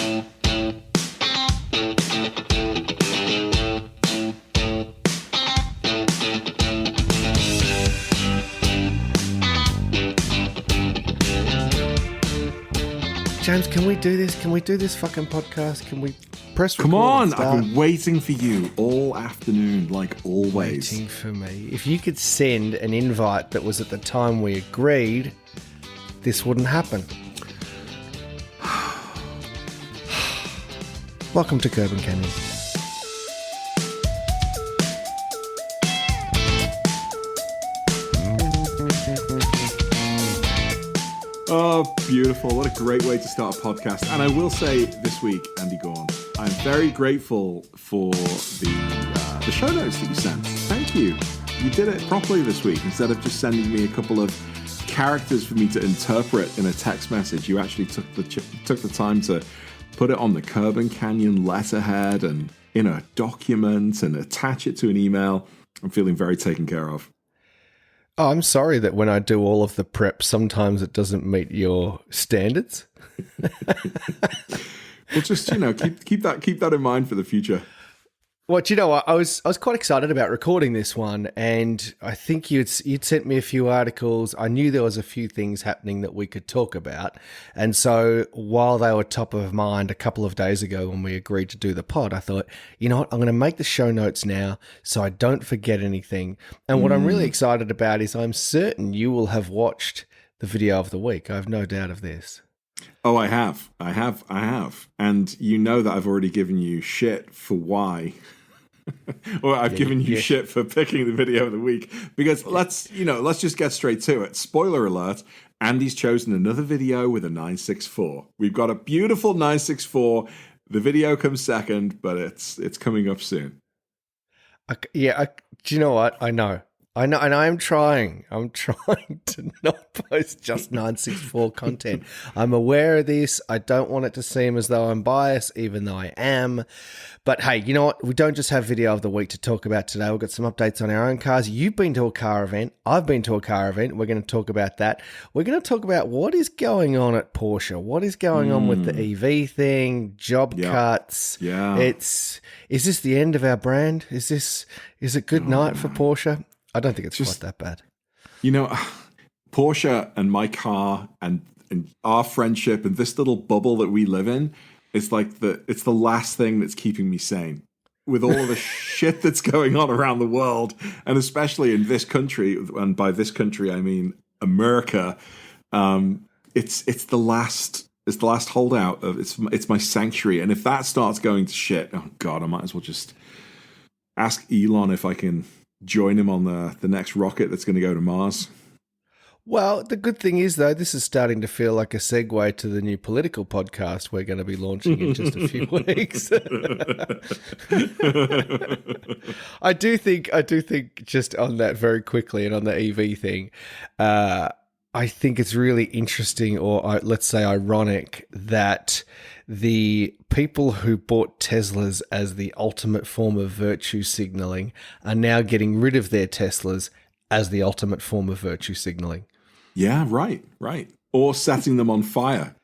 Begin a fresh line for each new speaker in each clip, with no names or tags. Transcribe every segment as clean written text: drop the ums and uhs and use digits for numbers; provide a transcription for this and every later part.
James, can we do this? Can we do this fucking podcast? Can we press record?
Come on, I've been waiting for you all afternoon, like always.
Waiting for me. If you could send an invite that was at the time we agreed, this wouldn't happen. Welcome to Curb and Canyon.
Oh, beautiful. What a great way to start a podcast. And I will say this week, Andy Gorn, I'm very grateful for the show notes that you sent. Thank you. You did it properly this week. Instead of just sending me a couple of characters for me to interpret in a text message, you actually took the time to put it on the Curb and Canyon letterhead and in a document and attach it to an email. I'm feeling very taken care of.
Oh, I'm sorry that when I do all of the prep, sometimes it doesn't meet your standards.
Well, just, keep that in mind for the future.
Well, I was quite excited about recording this one, and I think you'd sent me a few articles. I knew there was a few things happening that we could talk about, and so while they were top of mind a couple of days ago when we agreed to do the pod, I thought, you know what, I'm going to make the show notes now so I don't forget anything. And what I'm really excited about is I'm certain you will have watched the video of the week. I have no doubt of this.
Oh, I have. And you know that I've already given you shit for why. Or I've given you shit for picking the video of the week. Because let's just get straight to it. Spoiler alert, Andy's chosen another video with a 964. We've got a beautiful 964. The video comes second, but it's coming up soon.
Do you know what? I know, and I'm trying to not post just 964 content. I'm aware of this. I don't want it to seem as though I'm biased, even though I am. But hey, you know what? We don't just have video of the week to talk about today. We've got some updates on our own cars. You've been to a car event. I've been to a car event. We're going to talk about that. We're going to talk about what is going on at Porsche. What is going on with the EV thing, job cuts.
Yeah.
Is this the end of our brand? Is it good night for Porsche? I don't think it's quite that bad.
Porsche and my car and our friendship and this little bubble that we live in is like it's the last thing that's keeping me sane. With all of the shit that's going on around the world, and especially in this country, and by this country I mean America, it's the last holdout of it's my sanctuary. And if that starts going to shit, oh God, I might as well just ask Elon if I can join him on the next rocket that's going to go to Mars.
Well, the good thing is, though, this is starting to feel like a segue to the new political podcast we're going to be launching in just a few weeks. I do think just on that very quickly and on the EV thing, I think it's really interesting, or let's say ironic, that the people who bought Teslas as the ultimate form of virtue signaling are now getting rid of their Teslas as the ultimate form of virtue signaling.
Yeah, right. Or setting them on fire.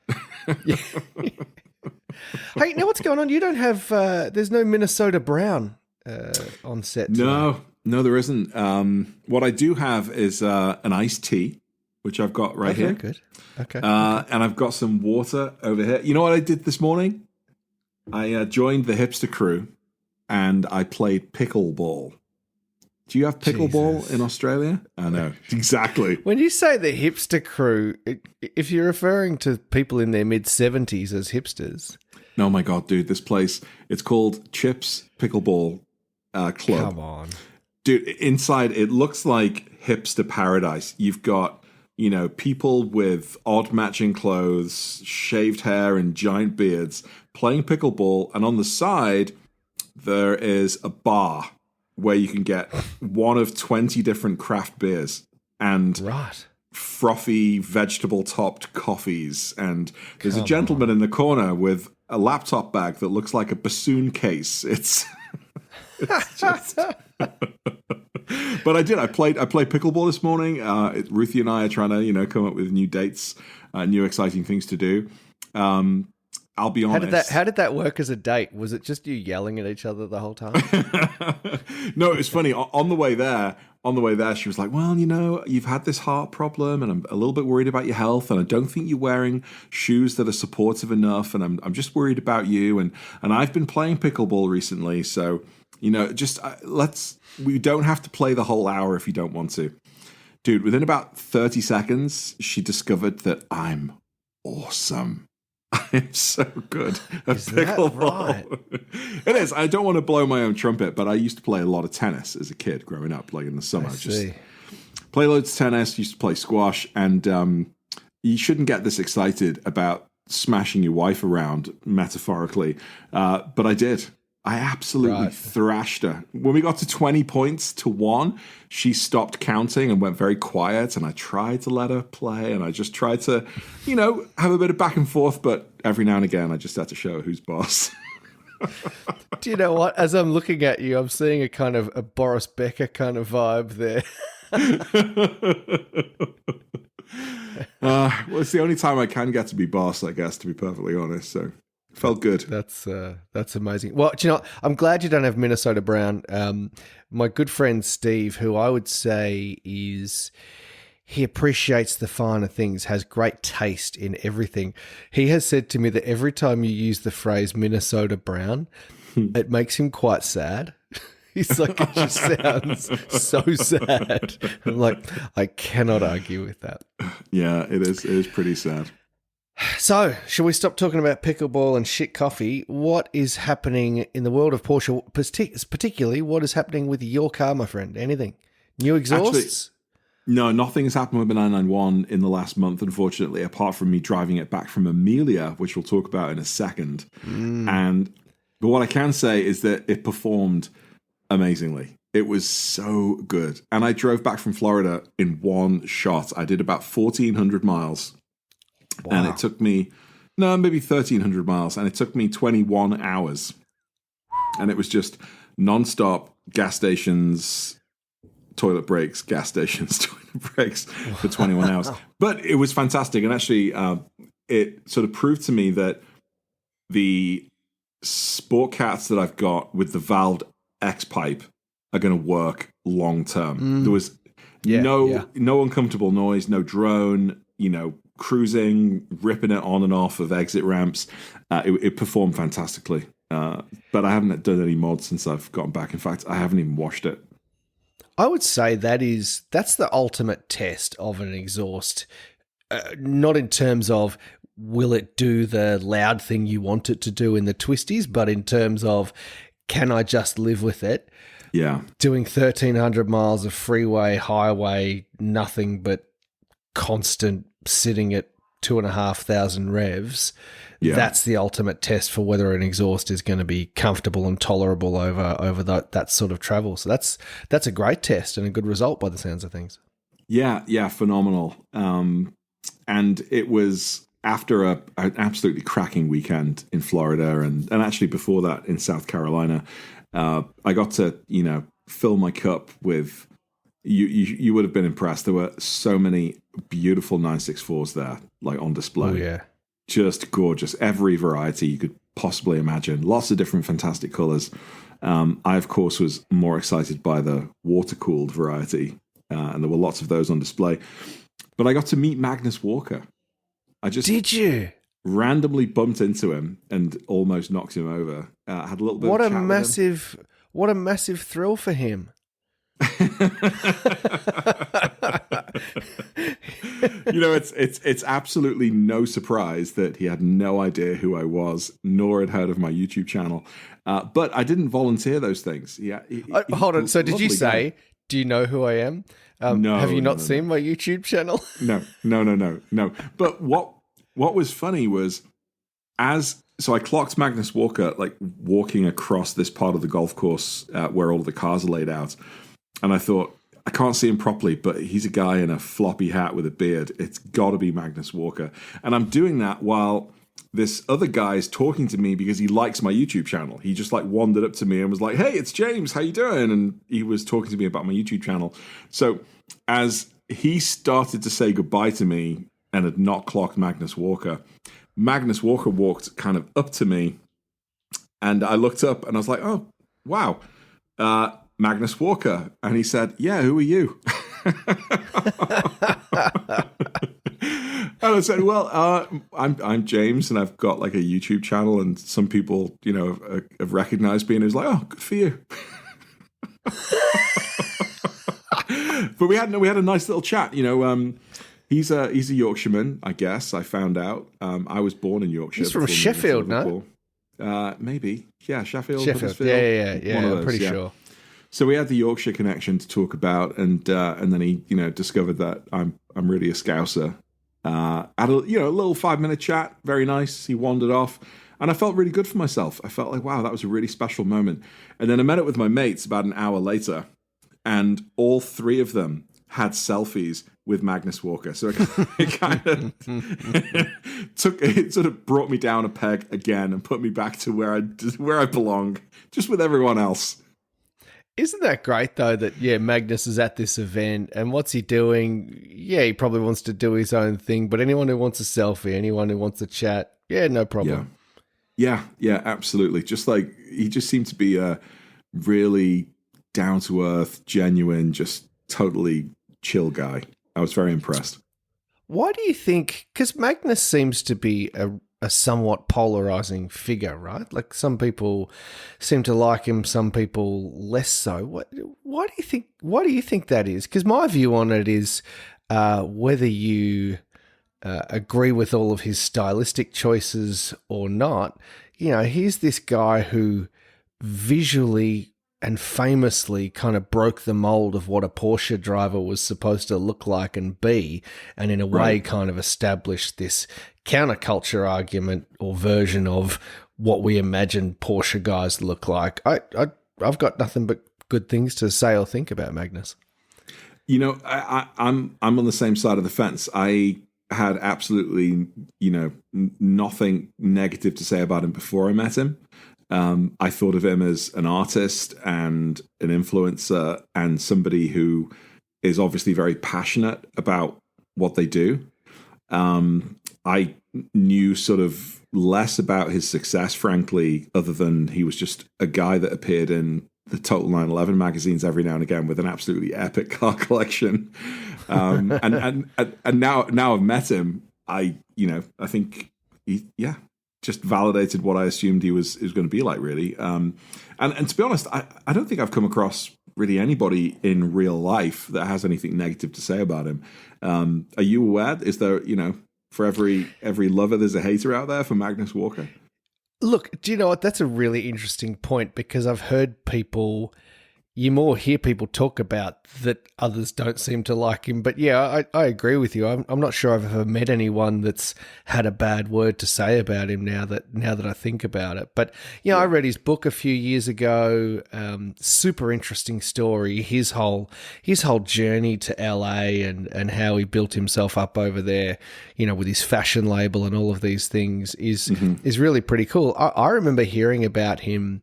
Hey, now what's going on? You don't have, there's no Minnesota Brown on set today.
No, there isn't. What I do have is an iced tea, which I've got right here.
Good. Okay.
And I've got some water over here. You know what I did this morning? I joined the hipster crew and I played pickleball. Do you have pickleball in Australia? I know. Exactly.
When you say the hipster crew, if you're referring to people in their mid-70s as hipsters.
Oh my God, dude, this place, it's called Chips Pickleball Club.
Come on.
Dude, inside it looks like hipster paradise. You've got, people with odd matching clothes, shaved hair and giant beards playing pickleball. And on the side, there is a bar where you can get one of 20 different craft beers and frothy vegetable-topped coffees. And there's a gentleman in the corner with a laptop bag that looks like a bassoon case. It's just... But I played pickleball this morning. Ruthie and I are trying to, come up with new dates, new exciting things to do. I'll be honest.
How did that work as a date? Was it just you yelling at each other the whole time?
No, it was funny. On the way there, she was like, well, you've had this heart problem and I'm a little bit worried about your health and I don't think you're wearing shoes that are supportive enough and I'm just worried about you and I've been playing pickleball recently, so, we don't have to play the whole hour if you don't want to. Dude, within about 30 seconds, she discovered that I'm awesome. I'm so good at pickleball. Right? It is. I don't want to blow my own trumpet, but I used to play a lot of tennis as a kid growing up, like in the summer. Just play loads of tennis, used to play squash, and you shouldn't get this excited about smashing your wife around, metaphorically, but I did. I absolutely thrashed her. When we got to 20 points to 1, she stopped counting and went very quiet, and I tried to let her play, and I just tried to, have a bit of back and forth, but every now and again, I just had to show her who's boss.
Do you know what? As I'm looking at you, I'm seeing a kind of a Boris Becker kind of vibe there.
Well, it's the only time I can get to be boss, I guess, to be perfectly honest, so... Felt good.
That's amazing. Well, do you know, I'm glad you don't have Minnesota Brown. My good friend Steve, who I would say he appreciates the finer things, has great taste in everything. He has said to me that every time you use the phrase Minnesota Brown, it makes him quite sad. He's like, it just sounds so sad. I'm like, I cannot argue with that.
Yeah, it is. It is pretty sad.
So, shall we stop talking about pickleball and shit coffee? What is happening in the world of Porsche, particularly what is happening with your car, my friend? Anything? New exhausts?
Actually, no, nothing has happened with the 991 in the last month, unfortunately, apart from me driving it back from Amelia, which we'll talk about in a second. But what I can say is that it performed amazingly. It was so good. And I drove back from Florida in one shot. I did about 1,400 miles. Wow. And it took me, maybe 1,300 miles, and it took me 21 hours. And it was just nonstop gas stations, toilet breaks, gas stations, toilet breaks for 21 hours. But it was fantastic. And actually, it sort of proved to me that the Sport Cats that I've got with the valved X-pipe are going to work long term. There was no uncomfortable noise, no drone, cruising, ripping it on and off of exit ramps. It performed fantastically. But I haven't done any mods since I've gotten back. In fact, I haven't even washed it.
I would say that's the ultimate test of an exhaust. Not in terms of will it do the loud thing you want it to do in the twisties, but in terms of can I just live with it?
Yeah. Doing
1,300 miles of freeway, highway, nothing but constant sitting at 2,500 revs. Yeah. That's the ultimate test for whether an exhaust is going to be comfortable and tolerable over that sort of travel. So that's a great test and a good result by the sounds of things.
Yeah, phenomenal. And it was after an absolutely cracking weekend in Florida and actually before that in South Carolina. I got to, fill my cup with, you would have been impressed. There were so many beautiful 964s there, like on display.
Oh, yeah.
Just gorgeous. Every variety you could possibly imagine. Lots of different fantastic colors. I, of course, was more excited by the water-cooled variety, and there were lots of those on display. But I got to meet Magnus Walker.
Did you?
Randomly bumped into him and almost knocked him over. Had a little bit of a chat
what a massive thrill for him.
It's absolutely no surprise that he had no idea who I was, nor had heard of my YouTube channel. But I didn't volunteer those things. Yeah.
Hold on. So did you say, guy. Do you know who I am?
No.
Have you not seen my YouTube channel?
No. But what was funny was so I clocked Magnus Walker like walking across this part of the golf course where all of the cars are laid out. And I thought, I can't see him properly, but he's a guy in a floppy hat with a beard. It's got to be Magnus Walker. And I'm doing that while this other guy is talking to me because he likes my YouTube channel. He just like wandered up to me and was like, "Hey, it's James. How you doing?" And he was talking to me about my YouTube channel. So as he started to say goodbye to me and had not clocked Magnus Walker, Magnus Walker walked kind of up to me, and I looked up and I was like, "Oh, wow, Magnus Walker." And he said, "Yeah, who are you?" And I said, "Well, I'm James, and I've got like a YouTube channel, and some people, have recognized me." And he was like, "Oh, good for you." But we had a nice little chat. He's a Yorkshireman, I guess. I found out. I was born in Yorkshire.
He's from Sheffield, no?
Maybe, yeah, Sheffield.
Sheffield, yeah. I'm pretty sure. So
we had the Yorkshire connection to talk about, and then he, discovered that I'm really a Scouser. Had a little 5-minute chat, very nice. He wandered off, and I felt really good for myself. I felt like, wow, that was a really special moment. And then I met up with my mates about an hour later, and all three of them had selfies with Magnus Walker. So it kind of it sort of brought me down a peg again and put me back to where I belong, just with everyone else.
Isn't that great, though, that, Magnus is at this event, and what's he doing? Yeah, he probably wants to do his own thing, but anyone who wants a selfie, anyone who wants to chat, no problem.
Yeah, absolutely. Just like, he just seemed to be a really down-to-earth, genuine, just totally chill guy. I was very impressed.
Why do you think, because Magnus seems to be a somewhat polarizing figure, right? Like, some people seem to like him, some people less so. Why do you think that is? Because my view on it is whether you agree with all of his stylistic choices or not, he's this guy who visually and famously kind of broke the mold of what a Porsche driver was supposed to look like and be, and in a way kind of established this counterculture argument or version of what we imagine Porsche guys look like. I've got nothing but good things to say or think about Magnus.
I'm on the same side of the fence. I had absolutely, nothing negative to say about him before I met him. I thought of him as an artist and an influencer and somebody who is obviously very passionate about what they do. I knew sort of less about his success, frankly, other than he was just a guy that appeared in the Total 911 magazines every now and again with an absolutely epic car collection. And now I've met him, I think just validated what I assumed he was going to be like, really. And to be honest, I don't think I've come across really anybody in real life that has anything negative to say about him. Are you aware? Is there, for every lover, there's a hater out there for Magnus Walker?
Look, do you know what? That's a really interesting point, because I've heard people, you more hear people talk about that others don't seem to like him. But I agree with you. I'm not sure I've ever met anyone that's had a bad word to say about him now that I think about it. But I read his book a few years ago. Super interesting story. His whole journey to LA and how he built himself up over there, with his fashion label and all of these things is really pretty cool. I remember hearing about him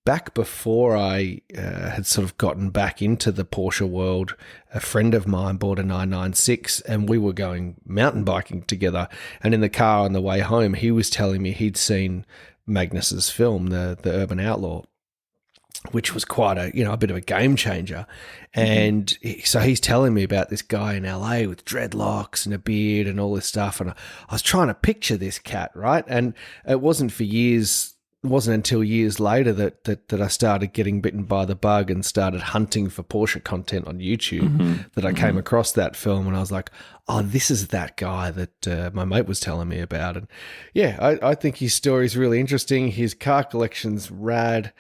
back before I had sort of gotten back into the Porsche world. A friend of mine bought a 996 and we were going mountain biking together. And in the car on the way home, he was telling me he'd seen Magnus's film, The Urban Outlaw, which was quite a bit of a game changer. And so he's telling me about this guy in LA with dreadlocks and a beard and all this stuff. And I was trying to picture this cat, right? And it wasn't until years later that I started getting bitten by the bug and started hunting for Porsche content on YouTube that I came across that film, and I was like, oh, this is that guy that my mate was telling me about. And I think his story is really interesting. His car collection's rad.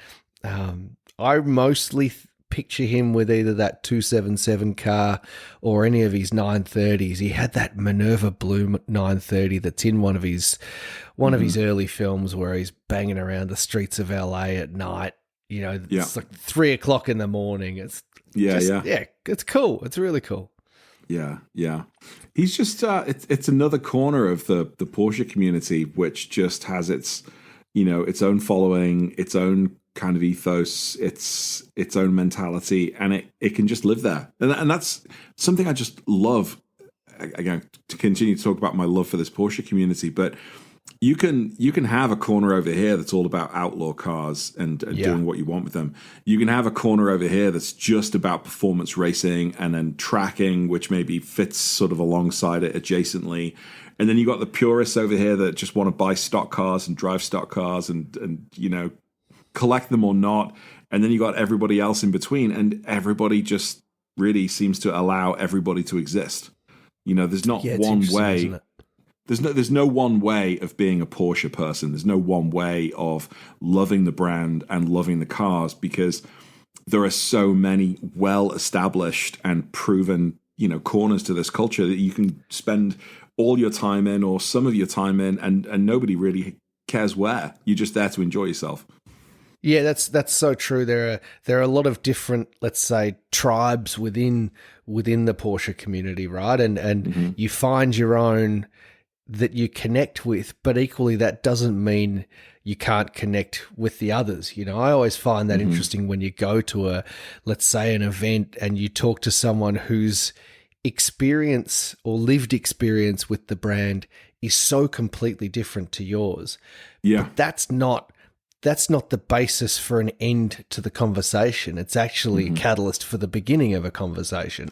I mostly picture him with either that 277 car or any of his 930s. He had that Minerva blue 930 that's in one of his early films where he's banging around the streets of LA at night. It's like 3 o'clock in the morning. It's it's cool. It's really cool.
Yeah. He's just it's another corner of the Porsche community, which just has its own following, its own kind of ethos, its own mentality, and it can just live there. And that's something I just love. Again, to continue to talk about my love for this Porsche community, but you can have a corner over here that's all about outlaw cars and doing what you want with them. You can have a corner over here that's just about performance racing and then tracking, which maybe fits sort of alongside it adjacently. And then you got the purists over here that just want to buy stock cars and drive stock cars and collect them or not. And then you got everybody else in between, and everybody just really seems to allow everybody to exist. There's not one way. There's no one way of being a Porsche person. There's no one way of loving the brand and loving the cars, because there are so many well-established and proven, corners to this culture that you can spend all your time in or some of your time in, and nobody really cares where. You're just there to enjoy yourself.
Yeah, that's so true. There are a lot of different, let's say, tribes within the Porsche community, right? And you find your own that you connect with, but equally that doesn't mean you can't connect with the others. I always find that interesting when you go to let's say, an event and you talk to someone whose experience or lived experience with the brand is so completely different to yours.
Yeah.
But that's not the basis for an end to the conversation. It's actually a catalyst for the beginning of a conversation.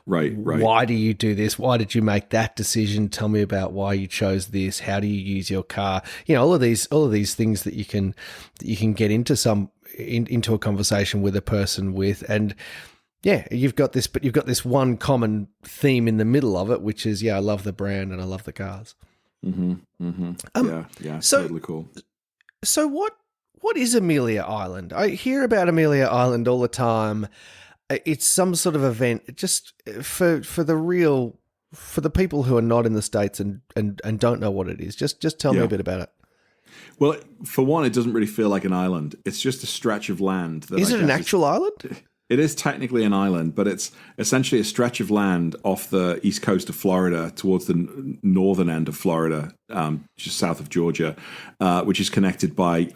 Right.
Why do you do this? Why did you make that decision? Tell me about why you chose this. How do you use your car? All of these things that you can get into a conversation with a person with. And yeah, you've got this one common theme in the middle of it, which is, I love the brand and I love the cars.
Yeah, totally cool.
So what is Amelia Island? I hear about Amelia Island all the time. It's some sort of event just for the people who are not in the States and don't know what it is. Just tell me a bit about it.
Well, for one, it doesn't really feel like an island. It's just a stretch of land.
Is it an actual island?
It is technically an island, but it's essentially a stretch of land off the east coast of Florida towards the northern end of Florida, just south of Georgia, which is connected by,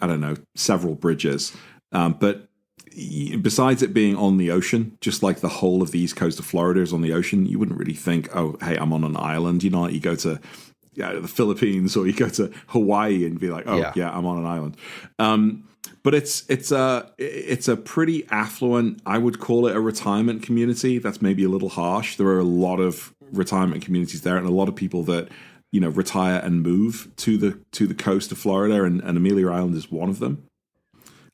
several bridges. But besides it being on the ocean, just like the whole of the east coast of Florida is on the ocean, you wouldn't really think, oh, hey, I'm on an island. Like you go to the Philippines or you go to Hawaii and be like, oh, yeah I'm on an island. But it's a pretty affluent, I would call it a retirement community. That's maybe a little harsh. There are a lot of retirement communities there, and a lot of people that retire and move to the coast of Florida, and Amelia Island is one of them.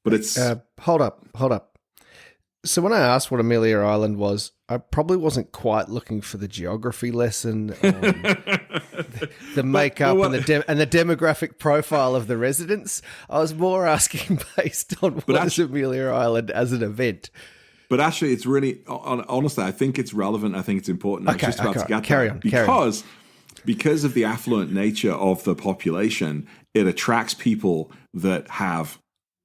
But it's
hold up. So when I asked what Amelia Island was, I probably wasn't quite looking for the geography lesson on the makeup and the demographic profile of the residents. I was more asking based on what is Amelia Island as an event.
But actually, it's really, honestly, I think it's relevant. I think it's important.
Okay,
I'm just about to get
carry
there.
on.
Because of the affluent nature of the population, it attracts people that have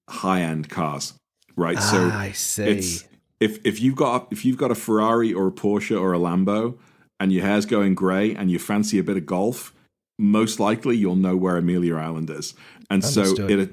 high-end cars. Right, so
I see.
It's if you've got a Ferrari or a Porsche or a Lambo, and your hair's going grey, and you fancy a bit of golf, most likely you'll know where Amelia Island is, and
Understood.
so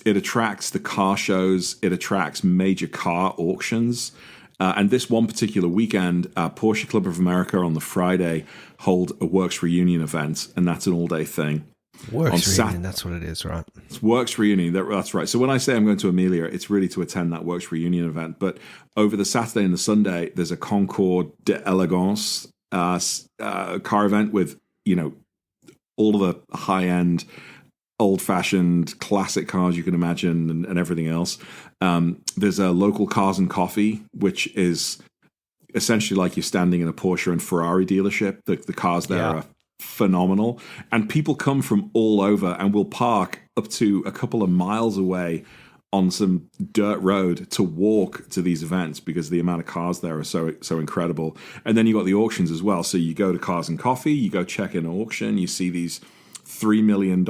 it attracts the car shows, it attracts major car auctions, and this one particular weekend, Porsche Club of America on the Friday hold a Werks Reunion event, and that's an all-day thing.
Werks Reunion, that's what it is, right?
It's Werks Reunion, that's right. So when I say I'm going to Amelia, it's really to attend that Werks Reunion event. But over the Saturday and the Sunday, there's a Concours d'Elegance car event with, all of the high-end, old-fashioned, classic cars you can imagine and everything else. There's a local Cars and Coffee, which is essentially like you're standing in a Porsche and Ferrari dealership. The cars there are phenomenal, and people come from all over and will park up to a couple of miles away on some dirt road to walk to these events because the amount of cars there are so incredible. And then you got the auctions as well. So you go to Cars and Coffee, you go check an auction, you see these $3 million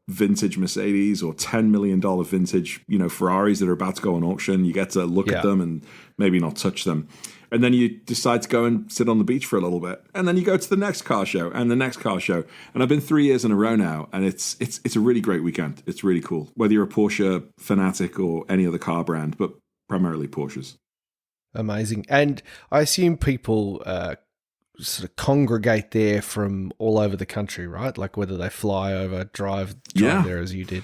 vintage Mercedes or $10 million vintage Ferraris that are about to go on auction. You get to look at them and maybe not touch them. And then you decide to go and sit on the beach for a little bit. And then you go to the next car show and the next car show. And I've been 3 years in a row now, and it's a really great weekend. It's really cool. Whether you're a Porsche fanatic or any other car brand, but primarily Porsches.
Amazing. And I assume people sort of congregate there from all over the country, right? Like whether they fly over, drive there as you did.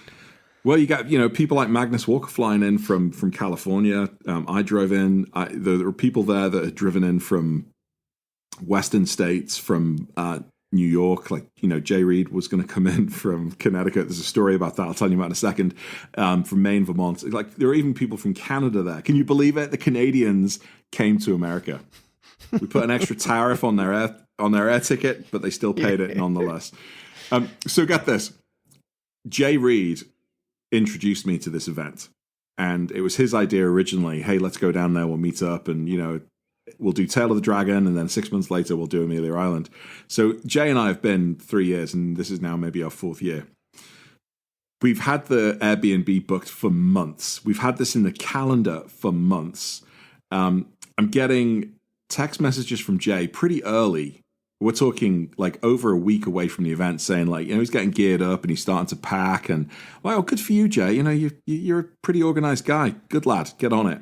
Well, you got people like Magnus Walker flying in from California. I drove in. There were people there that had driven in from Western states, from New York. Like Jay Reed was going to come in from Connecticut. There's a story about that. I'll tell you about in a second. From Maine, Vermont. Like there were even people from Canada there. Can you believe it? The Canadians came to America. We put an extra tariff on their air ticket, but they still paid it nonetheless. So get this. Jay Reed introduced me to this event, and it was his idea originally. Hey, let's go down there. We'll meet up, and we'll do Tail of the Dragon, and then 6 months later we'll do Amelia Island. So Jay and I have been 3 years, and this is now maybe our 4th year. We've had the Airbnb booked for months. We've had this in the calendar for months. I'm getting text messages from Jay pretty early. We're talking like over a week away from the event, saying like, he's getting geared up and he's starting to pack. And well, good for you, Jay. You're a pretty organized guy. Good lad. Get on it.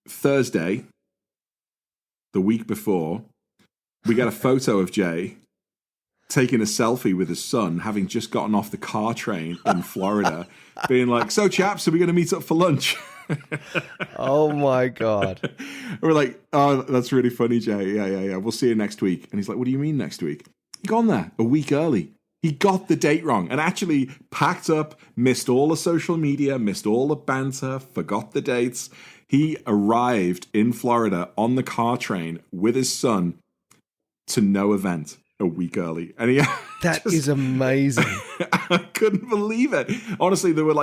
Thursday, the week before, we get a photo of Jay taking a selfie with his son, having just gotten off the car train in Florida, being like, so chaps, are we going to meet up for lunch?
Oh my God.
We're like, oh, that's really funny, Jay. Yeah. We'll see you next week. And he's like, what do you mean next week? He gone there a week early. He got the date wrong and actually packed up, missed all the social media, missed all the banter, forgot the dates. He arrived in Florida on the car train with his son to no event a week early. And
that is amazing.
I couldn't believe it. Honestly, there was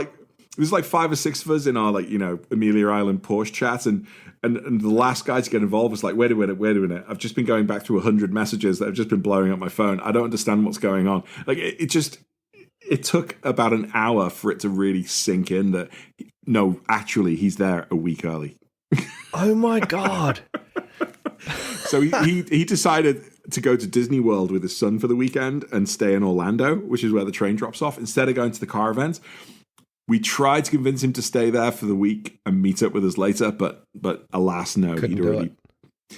like 5 or 6 of us in our Amelia Island Porsche chat, and the last guy to get involved was like, wait a minute, I've just been going back through 100 messages that have just been blowing up my phone. I don't understand what's going on. Like it took about an hour for it to really sink in that no, actually he's there a week early.
Oh my God.
So he decided to go to Disney World with his son for the weekend and stay in Orlando, which is where the train drops off, instead of going to the car event. We tried to convince him to stay there for the week and meet up with us later, but alas, no.
Couldn't
he'd
do
already
it.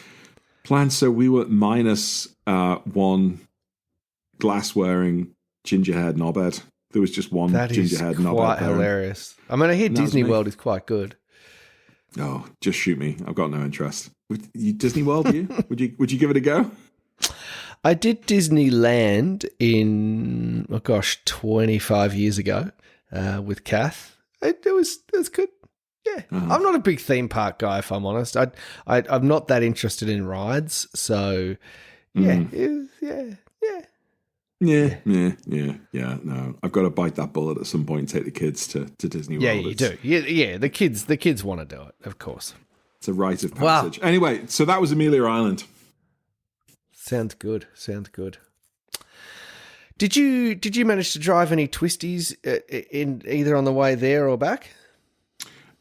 planned. So we were minus one glass-wearing gingerhead knobhead. There was just one gingerhead knobhead.
That is quite hilarious. I mean, I hear Disney World is quite good.
Oh, just shoot me. I've got no interest. Disney World, would you give it a go?
I did Disneyland in 25 years ago with Kath. It was good. Yeah, I'm not a big theme park guy, if I'm honest. I'm not that interested in rides, so yeah,
No, I've got to bite that bullet at some point and take the kids to Disney World.
Yeah, you do. Yeah, the kids want to do it, of course.
It's a rite of passage. Wow. Anyway, so that was Amelia Island.
Sounds good. Did you manage to drive any twisties in either on the way there or back?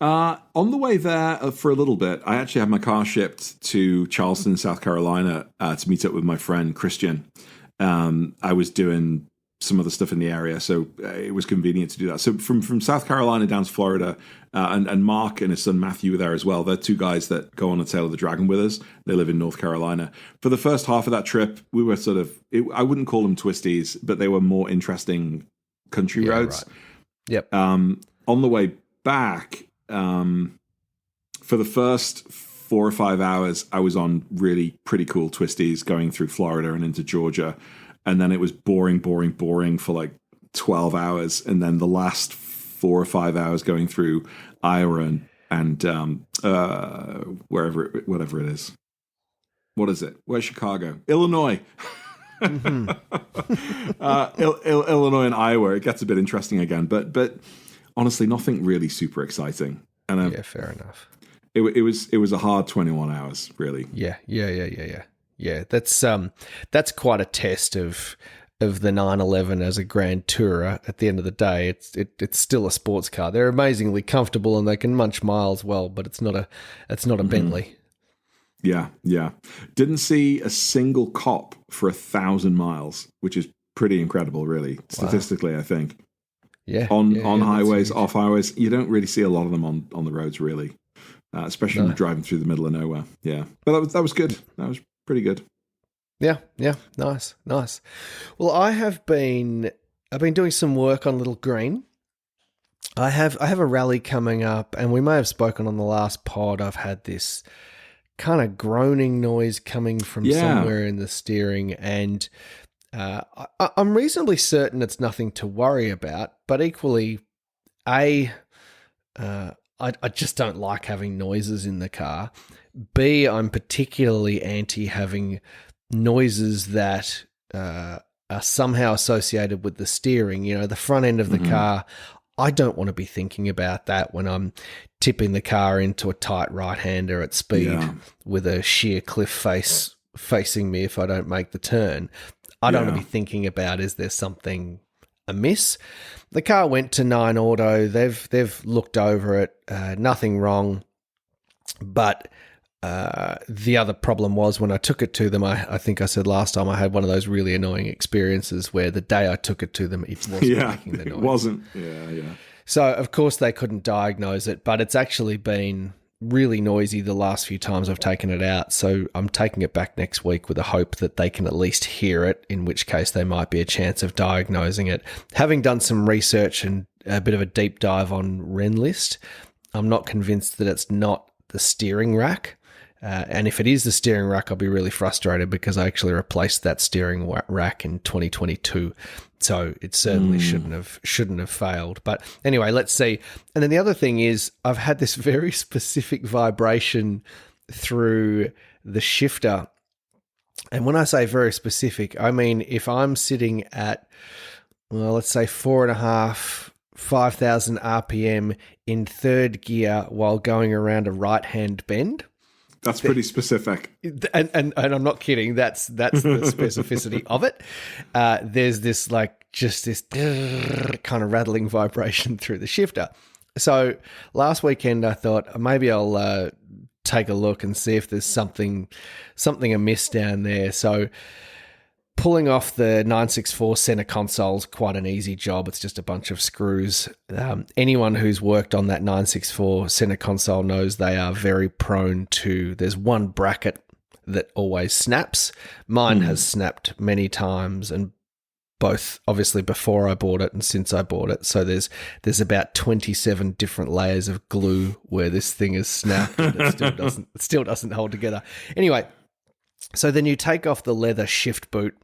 On the way there for a little bit, I actually had my car shipped to Charleston, South Carolina, to meet up with my friend Christian. I was doing some other stuff in the area, so it was convenient to do that. So from South Carolina down to Florida, and Mark and his son Matthew were there as well. They're 2 guys that go on the Tail of the Dragon with us. They live in North Carolina. For the first half of that trip, we were I wouldn't call them twisties, but they were more interesting country roads.
Right. Yep.
On the way back, for the first 4 or 5 hours, I was on really pretty cool twisties going through Florida and into Georgia. And then it was boring for like 12 hours. And then the last 4 or 5 hours going through Iowa and whatever it is. What is it? Where's Chicago? Illinois.
Mm-hmm.
Illinois and Iowa. It gets a bit interesting again. But honestly, nothing really super exciting. And
yeah, fair enough.
It was a hard 21 hours, really.
Yeah. Yeah, that's quite a test of the 911 as a grand tourer. At the end of the day, it's still a sports car. They're amazingly comfortable and they can munch miles well, but it's not a Bentley.
Yeah. Didn't see a single cop for 1,000 miles, which is pretty incredible, really, statistically. Wow. I think.
Yeah.
On highways, off highways, you don't really see a lot of them on the roads, really. Especially driving through the middle of nowhere. Yeah. But that was good. That was pretty good.
Yeah, nice. Well, I've been doing some work on Little Green. I have a rally coming up, and we may have spoken on the last pod. I've had this kind of groaning noise coming from somewhere in the steering, and I'm reasonably certain it's nothing to worry about, but equally, I just don't like having noises in the car. B, I'm particularly anti having noises that are somehow associated with the steering. You know, the front end of the car, I don't want to be thinking about that when I'm tipping the car into a tight right-hander at speed with a sheer cliff face facing me if I don't make the turn. I don't want to be thinking about, is there something amiss? The car went to 9 auto. They've looked over it. Nothing wrong. But the other problem was when I took it to them, I think I said last time, I had one of those really annoying experiences where the day I took it to them, it wasn't making the noise.
It wasn't. Yeah.
So, of course, they couldn't diagnose it, but it's actually been really noisy the last few times I've taken it out. So I'm taking it back next week with a hope that they can at least hear it, in which case there might be a chance of diagnosing it. Having done some research and a bit of a deep dive on Renlist, I'm not convinced that it's not the steering rack. And if it is the steering rack, I'll be really frustrated because I actually replaced that steering rack in 2022. So it certainly shouldn't have failed. But anyway, let's see. And then the other thing is I've had this very specific vibration through the shifter. And when I say very specific, I mean if I'm sitting at, well, let's say 5,000 RPM in third gear while going around a right-hand bend.
That's pretty specific.
And I'm not kidding. That's the specificity of it. There's this just this kind of rattling vibration through the shifter. So last weekend I thought maybe I'll take a look and see if there's something amiss down there. So pulling off the 964 center console is quite an easy job. It's just a bunch of screws. Anyone who's worked on that 964 center console knows they are very prone to, there's one bracket that always snaps. Mine has snapped many times, and both obviously before I bought it and since I bought it. So there's about 27 different layers of glue where this thing is snapped and it still doesn't hold together. Anyway, so then you take off the leather shift boot,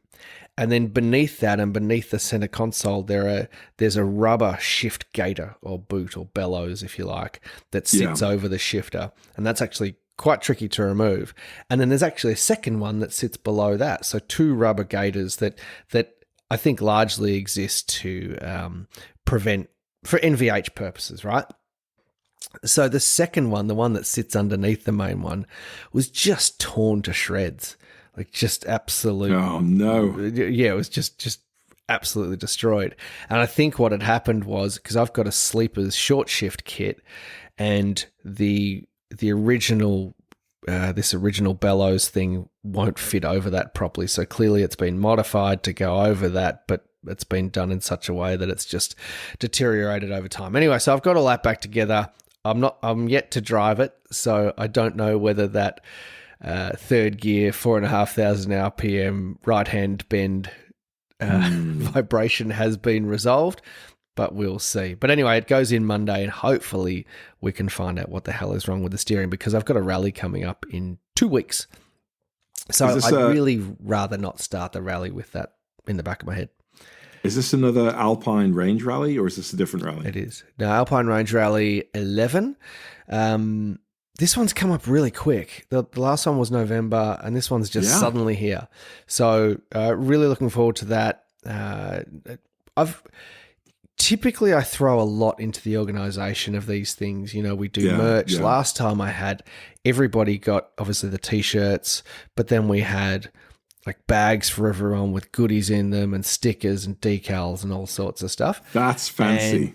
and then beneath that and beneath the center console, there's a rubber shift gaiter or boot or bellows, if you like, that sits over the shifter. And that's actually quite tricky to remove. And then there's actually a second one that sits below that. So 2 rubber gaiters that I think largely exist to prevent, for NVH purposes, right? So the second one, the one that sits underneath the main one, was just torn to shreds. Like just absolute.
Oh no!
Yeah, it was just absolutely destroyed. And I think what had happened was, because I've got a sleepers short shift kit, and the original this original bellows thing won't fit over that properly. So clearly it's been modified to go over that, but it's been done in such a way that it's just deteriorated over time. Anyway, so I've got all that back together. I'm yet to drive it, so I don't know whether that third gear, 4,500 RPM, right-hand bend vibration has been resolved, but we'll see. But anyway, it goes in Monday, and hopefully we can find out what the hell is wrong with the steering, because I've got a rally coming up in 2 weeks. So I'd really rather not start the rally with that in the back of my head.
Is this another Alpine Range Rally, or is this a different rally?
It is. Now, Alpine Range Rally 11. This one's come up really quick. The last one was November, and this one's just suddenly here. So really looking forward to that. Typically I throw a lot into the organisation of these things. You know, we do merch. Yeah. Last time I had, everybody got obviously the T-shirts, but then we had like bags for everyone with goodies in them and stickers and decals and all sorts of stuff.
That's fancy.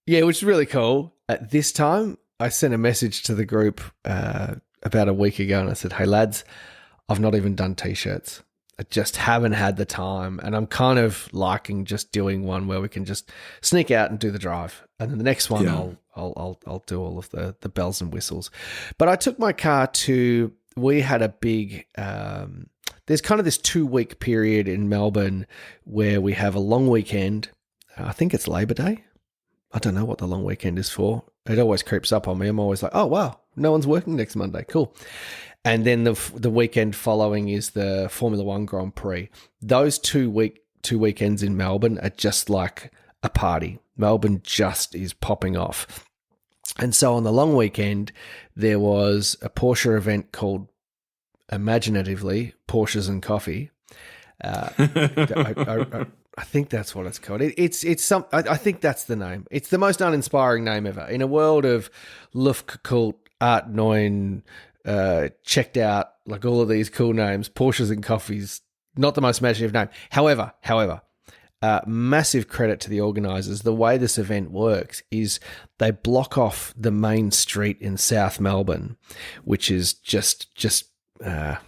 And, which is really cool. At this time, I sent a message to the group about a week ago, and I said, hey lads, I've not even done T-shirts. I just haven't had the time, and I'm kind of liking just doing one where we can just sneak out and do the drive, and then the next one I'll do all of the bells and whistles. But I took my car to we had a big. There's kind of this 2-week period in Melbourne where we have a long weekend. I think it's Labor Day. I don't know what the long weekend is for. It always creeps up on me. I'm always like, oh, wow, no one's working next Monday. Cool. And then the weekend following is the Formula One Grand Prix. Those 2 weekends in Melbourne are just like a party. Melbourne just is popping off. And so on the long weekend, there was a Porsche event called, imaginatively, Porsches and Coffee. I think that's what it's called. It's some. I think that's the name. It's the most uninspiring name ever in a world of Luftkult, Art 9, checked out, like all of these cool names. Porsches and Coffees, not the most imaginative name. However, massive credit to the organisers. The way this event works is they block off the main street in South Melbourne, which is just a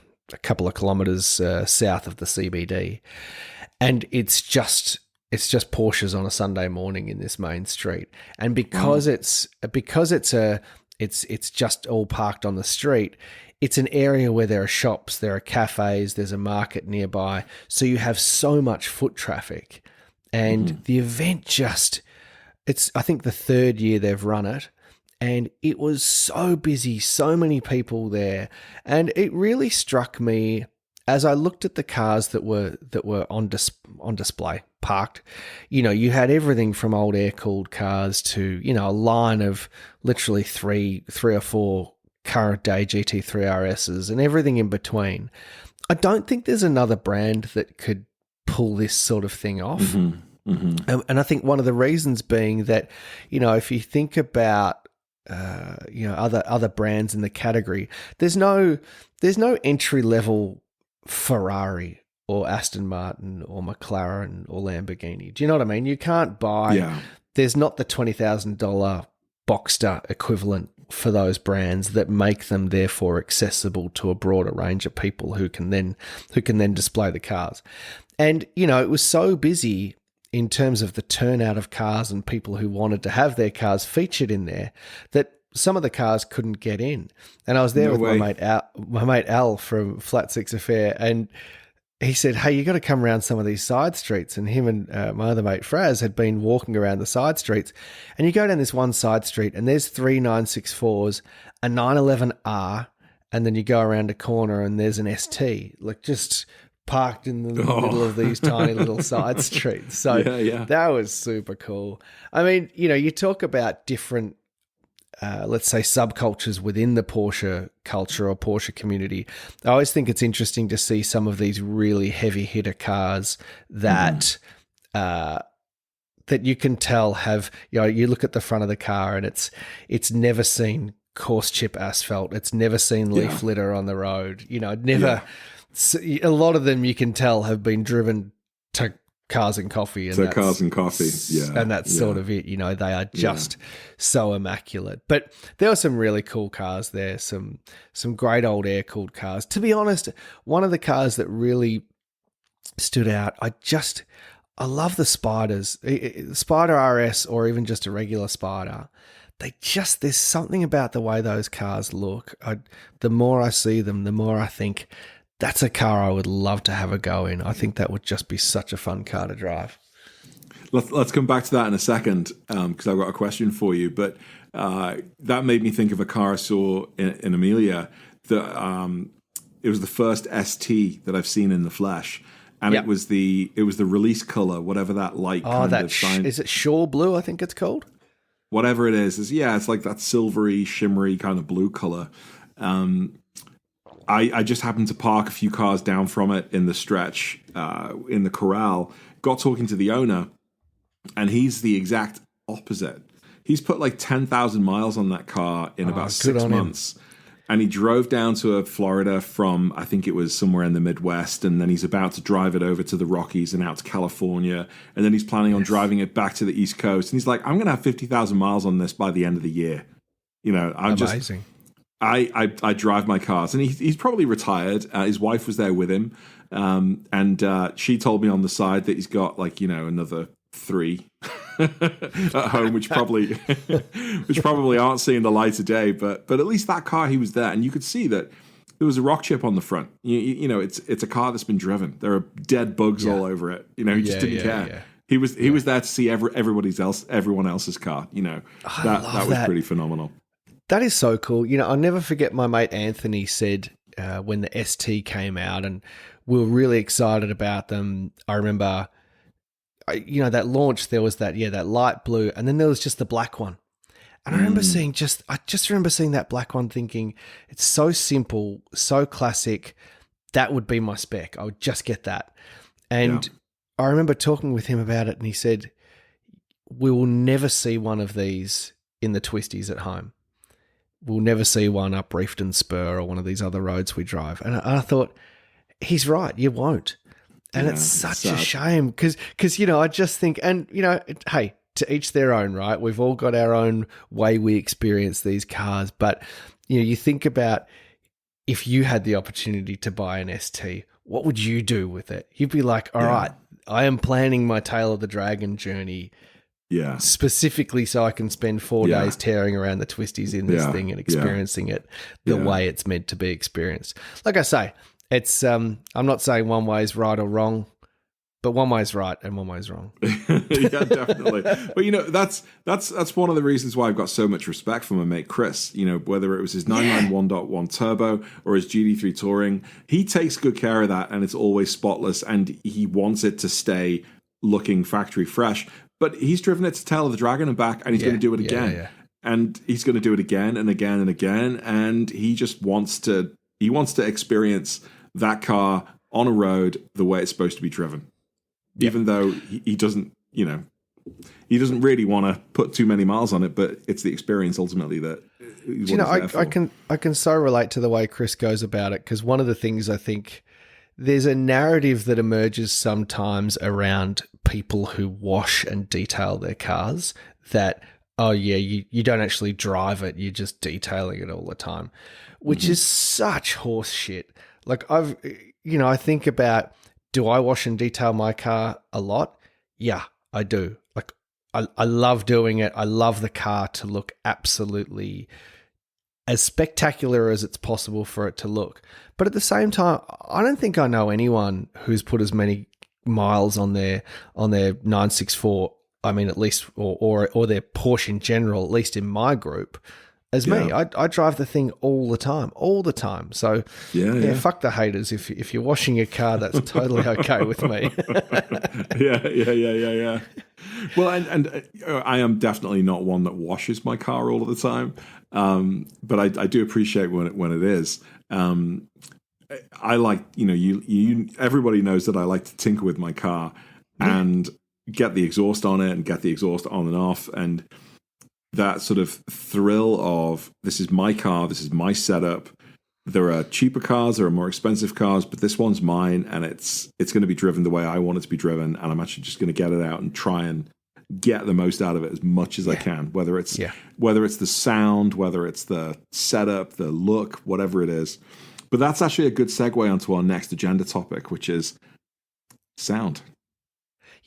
couple of kilometres south of the CBD, and it's just Porsches on a Sunday morning in this main street. And because it's just all parked on the street, it's an area where there are shops, there are cafes, there's a market nearby, so you have so much foot traffic. And the event it's I think the 3rd year they've run it. And it was so busy, so many people there. And it really struck me as I looked at the cars that were on display, parked. You know, you had everything from old air-cooled cars to, you know, a line of literally three or four current day GT4 RSs and everything in between. I don't think there's another brand that could pull this sort of thing off. And I think one of the reasons being that, you know, if you think about other brands in the category, there's no entry level Ferrari or Aston Martin or McLaren or Lamborghini. Do you know what I mean? You can't buy. Yeah. There's not the $20,000 Boxster equivalent for those brands that make them therefore accessible to a broader range of people who can then display the cars. And you know, it was so busy in terms of the turnout of cars and people who wanted to have their cars featured in there, that some of the cars couldn't get in. And I was there with my mate Al from Flat Six Affair, and he said, hey, you got to come around some of these side streets. And him and my other mate Fraz had been walking around the side streets, and you go down this one side street and there's 3 964s, a 911R, and then you go around a corner and there's an ST, like just parked in the middle of these tiny little side streets. So that was super cool. I mean, you know, you talk about different, let's say, subcultures within the Porsche culture or Porsche community. I always think it's interesting to see some of these really heavy hitter cars that that you can tell have, you know, you look at the front of the car and it's never seen coarse chip asphalt. It's never seen leaf litter on the road. You know, never. So a lot of them you can tell have been driven to Cars and Coffee. And
Cars and Coffee,
And that's sort of it. You know, they are just so immaculate. But there were some really cool cars there, some great old air-cooled cars. To be honest, one of the cars that really stood out, I love the Spyders. Spyder RS or even just a regular Spyder. There's something about the way those cars look. The more I see them, the more I think, that's a car I would love to have a go in. I think that would just be such a fun car to drive.
Let's come back to that in a second, because I've got a question for you. But that made me think of a car I saw in Amelia. It was the first ST that I've seen in the flesh, and it was the release color, whatever that light kind of sign.
Is it Shore Blue? I think it's called.
Whatever it is it's like that silvery, shimmery kind of blue color. I just happened to park a few cars down from it in the stretch, in the corral, got talking to the owner, and he's the exact opposite. He's put like 10,000 miles on that car in about 6 months. And he drove down to Florida from, I think it was somewhere in the Midwest, and then he's about to drive it over to the Rockies and out to California, and then he's planning on driving it back to the East Coast. And he's like, I'm going to have 50,000 miles on this by the end of the year. You know,
Amazing.
I drive my cars, and he's probably retired. His wife was there with him, and she told me on the side that he's got like, you know, another 3 at home, which probably aren't seeing the light of day. But at least that car, he was there, and you could see that there was a rock chip on the front. You know, it's a car that's been driven. There are dead bugs all over it. You know, he just didn't care.
Yeah.
He was there to see everyone else's car. You know, that was pretty phenomenal.
That is so cool. You know, I'll never forget my mate Anthony said when the ST came out, and we were really excited about them. I remember, you know, that launch, there was that light blue, and then there was just the black one. And I remember I just remember seeing that black one thinking, it's so simple, so classic. That would be my spec. I would just get that. And I remember talking with him about it, and he said, we will never see one of these in the twisties at home. We'll never see one up Reefton Spur or one of these other roads we drive. And I thought, he's right, you won't. And it's such a shame because, you know, I just think, and, you know, hey, to each their own, right? We've all got our own way we experience these cars. But, you know, you think about if you had the opportunity to buy an ST, what would you do with it? You'd be like, all right, I am planning my Tail of the Dragon journey specifically so I can spend 4 days tearing around the twisties in this thing and experiencing it the way it's meant to be experienced. Like I say, it's I'm not saying one way is right or wrong, but one way is right and one way is wrong.
Yeah, definitely. But, you know, that's one of the reasons why I've got so much respect for my mate Chris. You know, whether it was his 991.1 Turbo or his GT3 Touring, he takes good care of that, and it's always spotless, and he wants it to stay looking factory fresh. But he's driven it to Tail of the Dragon and back, and he's going to do it again. Yeah. And he's going to do it again and again and again, and he just wants to experience that car on a road the way it's supposed to be driven. Even though he doesn't, you know, he doesn't really want to put too many miles on it, but it's the experience ultimately that.
You know, I can so relate to the way Chris goes about it, because one of the things I think there's a narrative that emerges sometimes around people who wash and detail their cars that, oh yeah, you don't actually drive it, you're just detailing it all the time, which is such horse shit. Like I think about, do I wash and detail my car a lot? Yeah, I do. Like, I love doing it. I love the car to look absolutely as spectacular as it's possible for it to look. But at the same time, I don't think I know anyone who's put as many miles on their 964, I mean, at least, or their Porsche in general, at least in my group, as me. I drive the thing all the time. So fuck the haters. If you're washing your car, that's totally okay with me.
Yeah. Well, and I am definitely not one that washes my car all of the time, but I do appreciate when it is. I like, you know, everybody knows that I like to tinker with my car and get the exhaust on it and get the exhaust on and off, and that sort of thrill of, this is my car, this is my setup. There are cheaper cars, there are more expensive cars, but this one's mine, and it's going to be driven the way I want it to be driven, and I'm actually just going to get it out and try and get the most out of it as much as I can, whether it's the sound, whether it's the setup, the look, whatever it is. But that's actually a good segue onto our next agenda topic, which is sound.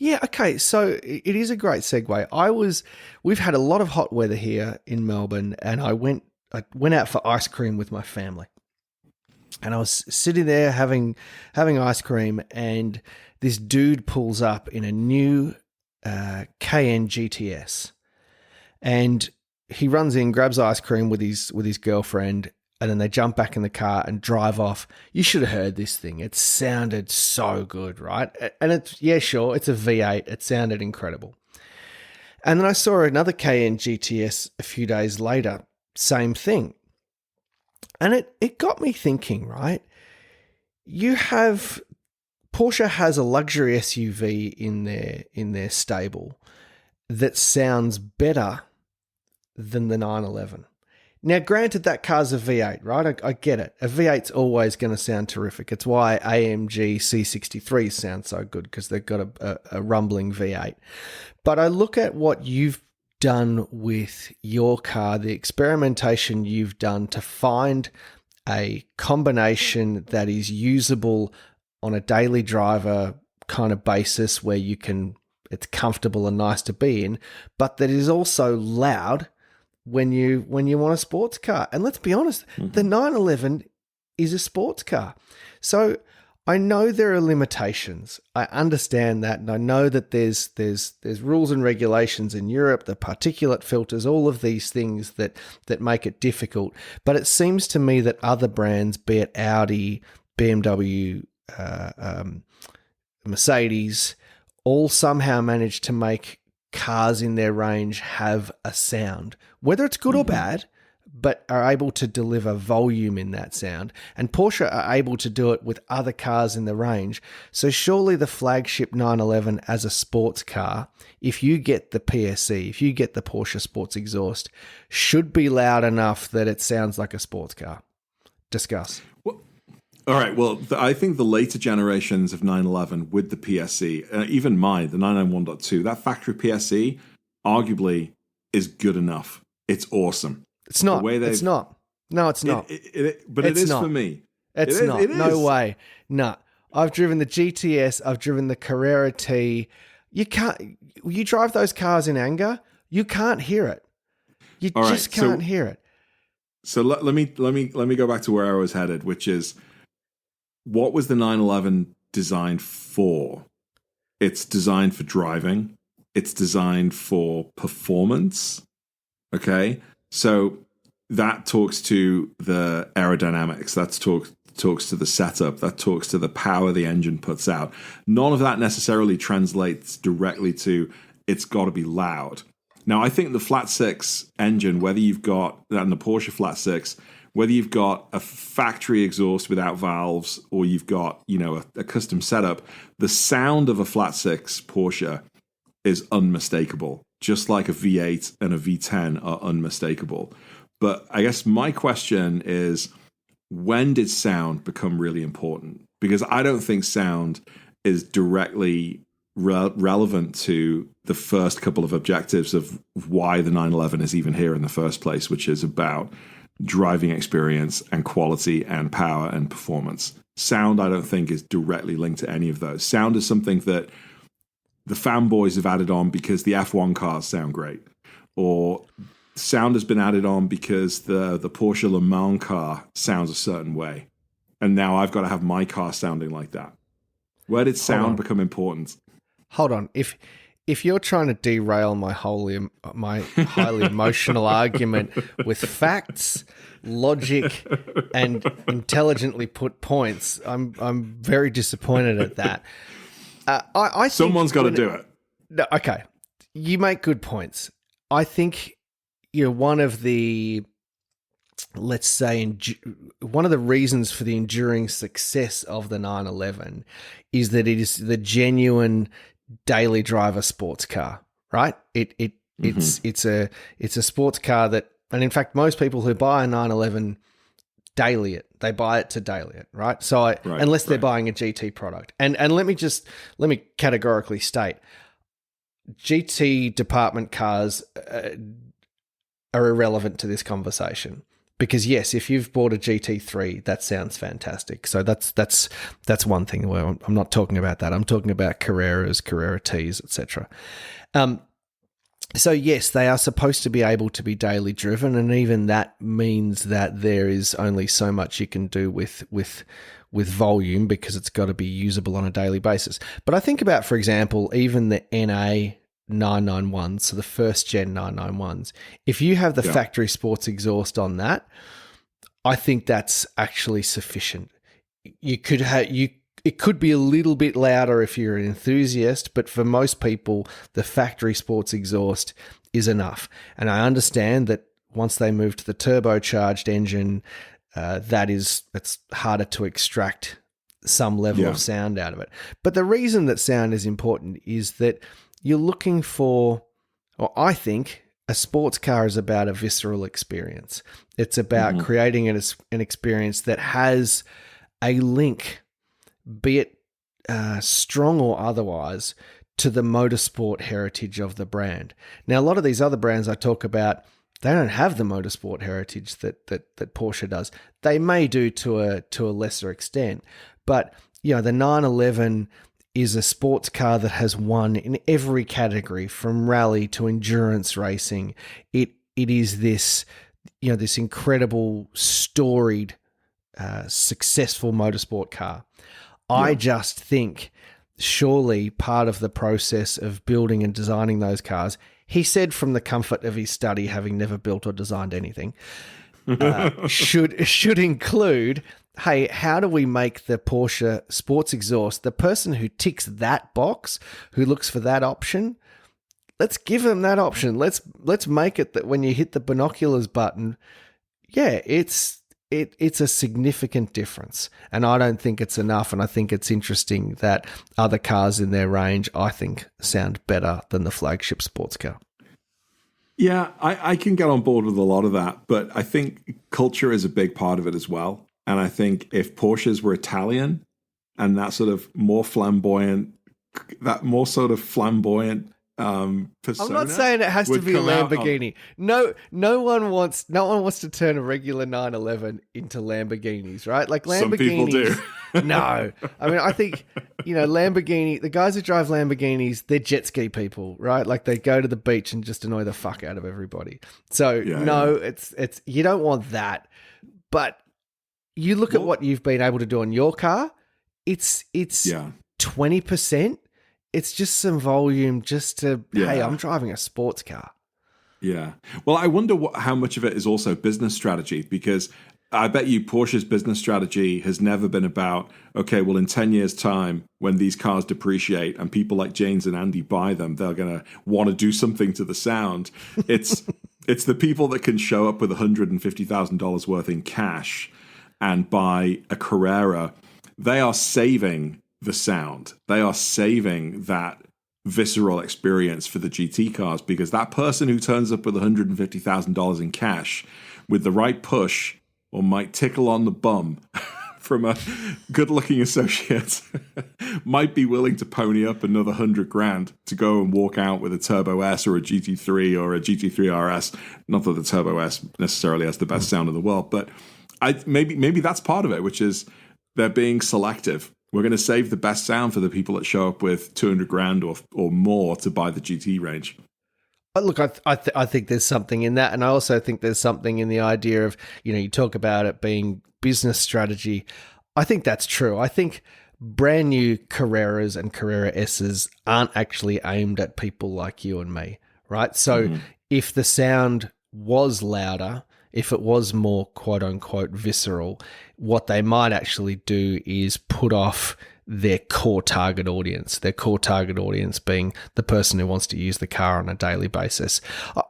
Yeah, okay, so it is a great segue. We've had a lot of hot weather here in Melbourne, and I went out for ice cream with my family. And I was sitting there having ice cream, and this dude pulls up in a new Cayenne GTS. And he runs in, grabs ice cream with his girlfriend, and then they jump back in the car and drive off. You should have heard this thing. It sounded so good, right? And it's a V8. It sounded incredible. And then I saw another Cayenne GTS a few days later, same thing. And it got me thinking, right? Porsche has a luxury SUV in their stable that sounds better than the 911. Now, granted, that car's a V8, right? I get it. A V8's always going to sound terrific. It's why AMG C63s sound so good, because they've got a rumbling V8. But I look at what you've done with your car, the experimentation you've done to find a combination that is usable on a daily driver kind of basis, where it's comfortable and nice to be in, but that is also loud when you want a sports car. And let's be honest, the 911 is a sports car. So I know there are limitations. I understand that, and I know that there's rules and regulations in Europe, the particulate filters, all of these things that make it difficult. But it seems to me that other brands, be it Audi, BMW, Mercedes, all somehow manage to make cars in their range have a sound, whether it's good or bad, but are able to deliver volume in that sound. And Porsche are able to do it with other cars in the range. So surely the flagship 911 as a sports car, if you get the PSC, if you get the Porsche sports exhaust, should be loud enough that it sounds like a sports car. Discuss.
Well, all right. Well, I think the later generations of 911 with the PSC, even mine, the 991.2, that factory PSC arguably is good enough. It's awesome.
It's not. It's not. No, it's not.
But it is for me.
It's not. No way. No. I've driven the GTS. I've driven the Carrera T. You drive those cars in anger, you can't hear it. You just can't hear it.
So let me go back to where I was headed, which is, what was the 911 designed for? It's designed for driving. It's designed for performance. Okay. So that talks to the aerodynamics. That talks to the setup. That talks to the power the engine puts out. None of that necessarily translates directly to it's got to be loud. Now, I think the flat six engine, whether you've got that in the Porsche flat six, whether you've got a factory exhaust without valves or you've got, a custom setup, the sound of a flat six Porsche is unmistakable. Just like a V8 and a V10 are unmistakable. But I guess my question is, when did sound become really important? Because I don't think sound is directly relevant to the first couple of objectives of why the 911 is even here in the first place, which is about driving experience and quality and power and performance. Sound, I don't think, is directly linked to any of those. Sound is something that the fanboys have added on because the F1 cars sound great, or sound has been added on because the Porsche Le Mans car sounds a certain way, and now I've got to have my car sounding like that. Where did sound become important?
Hold on. If you're trying to derail my highly emotional argument with facts, logic, and intelligently put points, I'm very disappointed at that. I think
someone's got to do it.
No, okay, you make good points. I think one of the, let's say, one of the reasons for the enduring success of the 911 is that it is the genuine daily driver sports car, right? It's a sports car that, and in fact, most people who buy a 911 they buy it to daily it, right? So unless they're buying a GT product. And let me categorically state, GT department cars are irrelevant to this conversation. Because yes, if you've bought a GT3, that sounds fantastic. So that's one thing. Where I'm not talking about that. I'm talking about Carreras, Carrera Ts, etc. So yes, they are supposed to be able to be daily driven, and even that means that there is only so much you can do with volume because it's got to be usable on a daily basis. But I think about, for example, even the NA 991s, so the first gen 991s, if you have the factory sports exhaust on that, I think that's actually sufficient. It could be a little bit louder if you're an enthusiast, but for most people, the factory sports exhaust is enough. And I understand that once they move to the turbocharged engine, it's harder to extract some level of sound out of it. But the reason that sound is important is that you're looking for, or I think, a sports car is about a visceral experience. It's about creating an experience that has a link, be it strong or otherwise, to the motorsport heritage of the brand. Now, a lot of these other brands I talk about, they don't have the motorsport heritage that Porsche does. They may do to a lesser extent, but the 911 is a sports car that has won in every category, from rally to endurance racing. It is this, this incredible storied successful motorsport car. I just think surely part of the process of building and designing those cars, he said from the comfort of his study, having never built or designed anything, should include, hey, how do we make the Porsche sports exhaust, the person who ticks that box, who looks for that option, let's give them that option. Let's make it that when you hit the binoculars button, it's a significant difference. And I don't think it's enough. And I think it's interesting that other cars in their range, I think, sound better than the flagship sports car.
Yeah, I can get on board with a lot of that, but I think culture is a big part of it as well. And I think if Porsches were Italian and that sort of more flamboyant persona.
I'm not saying it has to be a Lamborghini. No one wants to turn a regular 911 into Lamborghinis, right? Like Lamborghinis.
Some people do.
No. I mean, I think, Lamborghini, the guys who drive Lamborghinis, they're jet ski people, right? Like they go to the beach and just annoy the fuck out of everybody. So it's you don't want that. But you look at what you've been able to do on your car, it's 20%. It's just some volume just to, hey, I'm driving a sports car.
Yeah. Well, I wonder how much of it is also business strategy, because I bet you Porsche's business strategy has never been about, okay, well, in 10 years' time, when these cars depreciate and people like James and Andy buy them, they're going to want to do something to the sound. It's the people that can show up with $150,000 worth in cash and buy a Carrera. They are saving the sound. They are saving that visceral experience for the GT cars, because that person who turns up with $150,000 in cash with the right push or might tickle on the bum from a good-looking associate might be willing to pony up another $100,000 to go and walk out with a Turbo S or a GT3 or a GT3 RS. Not that the Turbo S necessarily has the best sound in the world, but maybe that's part of it, which is they're being selective. We're going to save the best sound for the people that show up with $200,000 or more to buy the GT range.
Look, I think there's something in that. And I also think there's something in the idea of, you talk about it being business strategy. I think that's true. I think brand new Carreras and Carrera S's aren't actually aimed at people like you and me, right? So if the sound was louder, if it was more quote unquote visceral, what they might actually do is put off their core target audience being the person who wants to use the car on a daily basis.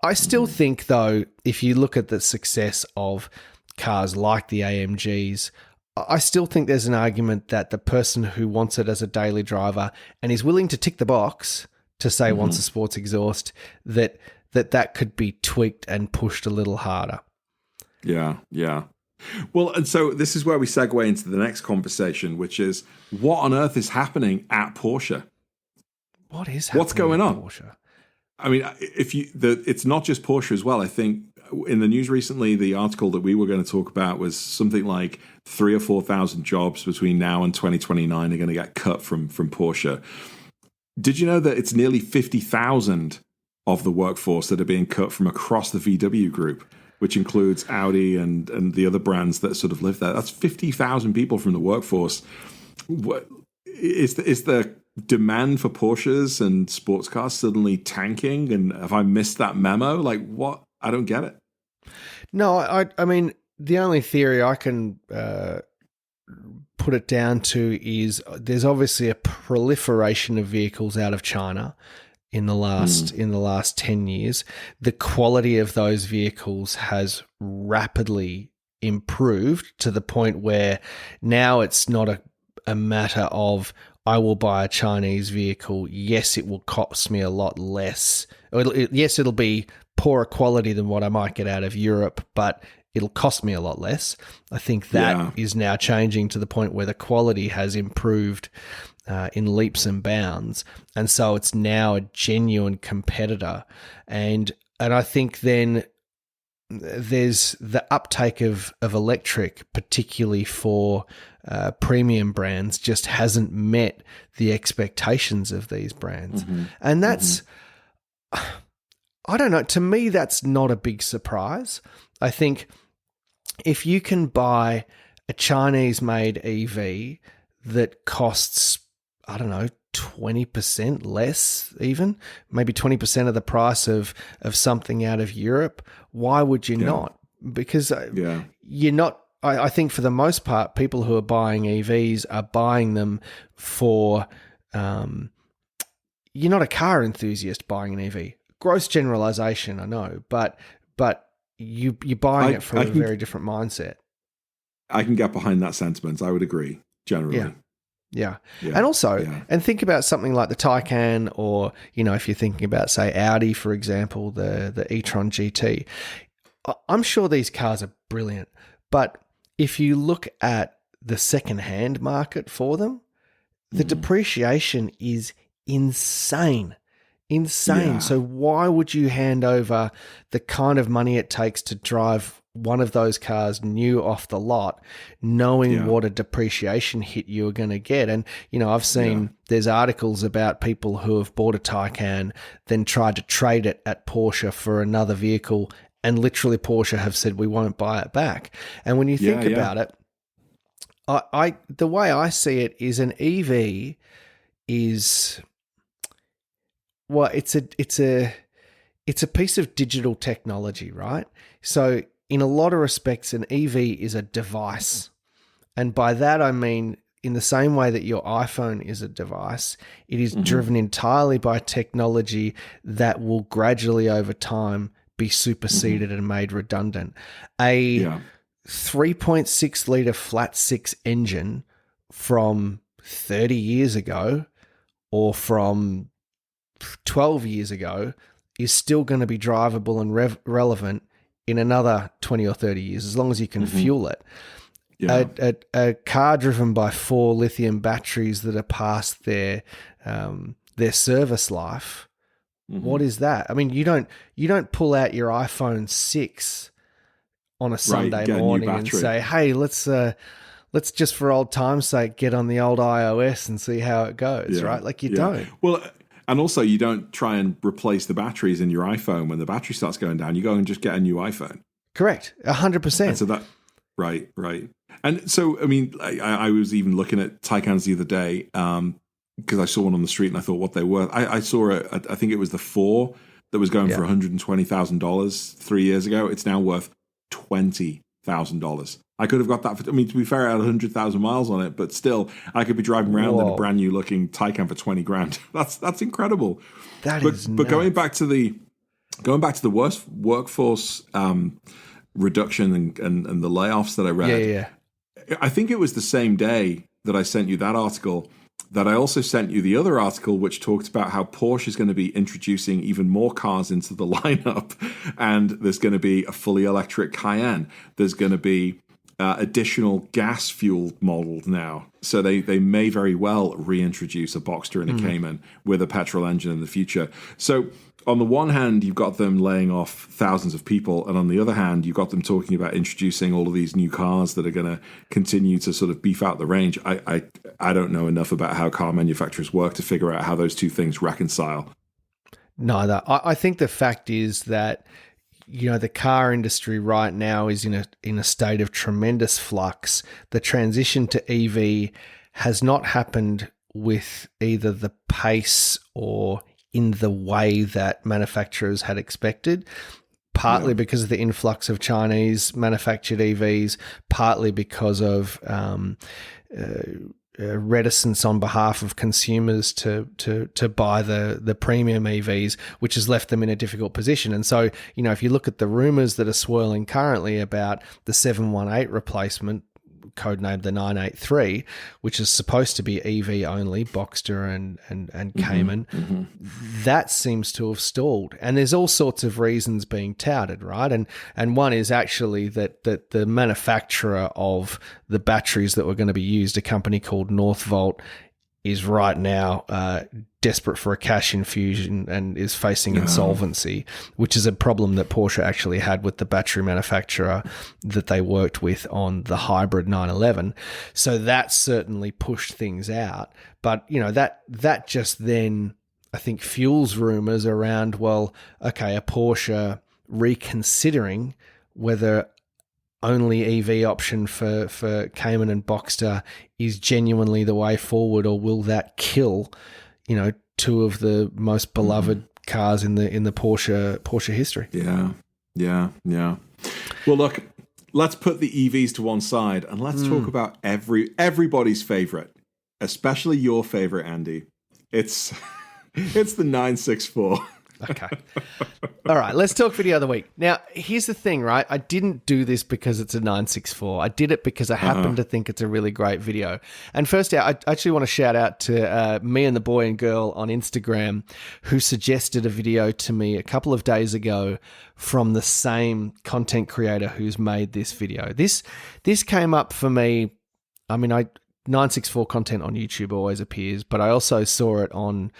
I still think, though, if you look at the success of cars like the AMGs, I still think there's an argument that the person who wants it as a daily driver and is willing to tick the box to say wants a sports exhaust, that could be tweaked and pushed a little harder.
Yeah. Well, and so this is where we segue into the next conversation, which is what on earth is happening at Porsche?
What is happening?
What's going on?
Porsche?
I mean, it's not just Porsche as well. I think in the news recently, the article that we were going to talk about was something like 3,000 or 4,000 jobs between now and 2029 are going to get cut from Porsche. Did you know that it's nearly 50,000 of the workforce that are being cut from across the VW group, which includes Audi and the other brands that sort of live there? That's 50,000 people from the workforce. What is the demand for Porsches and sports cars suddenly tanking? And have I missed that memo? Like, what? I don't get it.
No, I mean, the only theory I can put it down to is there's obviously a proliferation of vehicles out of China in the last 10 years. The quality of those vehicles has rapidly improved to the point where now it's not a matter of, I will buy a Chinese vehicle. Yes, it will cost me a lot less. It'll be poorer quality than what I might get out of Europe, but it'll cost me a lot less. I think that is now changing to the point where the quality has improved in leaps and bounds, and so it's now a genuine competitor. And I think then there's the uptake of electric, particularly for premium brands, just hasn't met the expectations of these brands. And that's, I don't know, to me that's not a big surprise. I think if you can buy a Chinese-made EV that costs, I don't know, 20% less even, maybe 20% of the price of something out of Europe, why would you not? Because you're not, I think for the most part, people who are buying EVs are buying them for, you're not a car enthusiast buying an EV. Gross generalization, I know, but you're buying it for a very different mindset.
I can get behind that sentiment. I would agree, generally.
Yeah. And also, and think about something like the Taycan, or, if you're thinking about, say, Audi, for example, the e-tron GT. I'm sure these cars are brilliant, but if you look at the second-hand market for them, the depreciation is insane. Yeah. So why would you hand over the kind of money it takes to drive one of those cars new off the lot, knowing what a depreciation hit you're going to get? And, I've seen there's articles about people who have bought a Taycan, then tried to trade it at Porsche for another vehicle, and literally Porsche have said, we won't buy it back. And when you think about it, the way I see it is an EV is... well, it's a piece of digital technology, right? So in a lot of respects, an EV is a device. And by that, I mean, in the same way that your iPhone is a device, it is driven entirely by technology that will gradually over time be superseded and made redundant. A 3.6 litre flat six engine from 30 years ago or from 12 years ago is still going to be drivable and relevant in another 20 or 30 years, as long as you can fuel it. A car driven by 4 lithium batteries that are past their service life, what is that? I mean, you don't pull out your iPhone 6 on a Sunday morning and say, hey, let's just for old time's sake get on the old iOS and see how it goes, right? Like you don't.
Well, and also you don't try and replace the batteries in your iPhone when the battery starts going down. You go and just get a new iPhone.
Correct. 100%.
And so that, right. And so, I mean, I was even looking at Taycans the other day because I saw one on the street and I thought what they were. I saw I think it was the 4 that was going for $120,000 3 years ago. It's now worth $20,000. I could have got that for, to be fair, I had 100,000 miles on it, but still, I could be driving around in a brand new looking Taycan for 20 grand. That's incredible.
That is nuts.
But going back to the workforce reduction and the layoffs that I read, I think it was the same day that I sent you that article that I also sent you the other article which talked about how Porsche is going to be introducing even more cars into the lineup, and there's going to be a fully electric Cayenne. There's going to be additional gas-fueled models now. So they may very well reintroduce a Boxster and a Cayman with a petrol engine in the future. So on the one hand, you've got them laying off thousands of people, and on the other hand, you've got them talking about introducing all of these new cars that are going to continue to sort of beef out the range. I don't know enough about how car manufacturers work to figure out how those two things reconcile.
No, I think the fact is that the car industry right now is in a state of tremendous flux. The transition to EV has not happened with either the pace or in the way that manufacturers had expected, partly because of the influx of Chinese manufactured EVs, partly because of reticence on behalf of consumers to buy the premium EVs, which has left them in a difficult position. And so, if you look at the rumors that are swirling currently about the 718 replacement, codenamed the 983, which is supposed to be EV only, Boxster and Cayman, that seems to have stalled. And there's all sorts of reasons being touted, right? And one is actually that the manufacturer of the batteries that were going to be used, a company called Northvolt, is right now desperate for a cash infusion and is facing insolvency, which is a problem that Porsche actually had with the battery manufacturer that they worked with on the hybrid 911. So that certainly pushed things out. But, that just then, I think, fuels rumors around, well, okay, a Porsche reconsidering whether only EV option for Cayman and Boxster is genuinely the way forward, or will that kill, two of the most beloved cars in the Porsche history?
Yeah. Well, look, let's put the EVs to one side and let's talk about everybody's favorite, especially your favorite, Andy. It's the 964.
Okay. All right, let's talk video of the week. Now, here's the thing, right? I didn't do this because it's a 964. I did it because I happen to think it's a really great video. And first out, I actually want to shout out to me and the boy and girl on Instagram who suggested a video to me a couple of days ago from the same content creator who's made this video. This came up for me. I mean, 964 content on YouTube always appears, but I also saw it on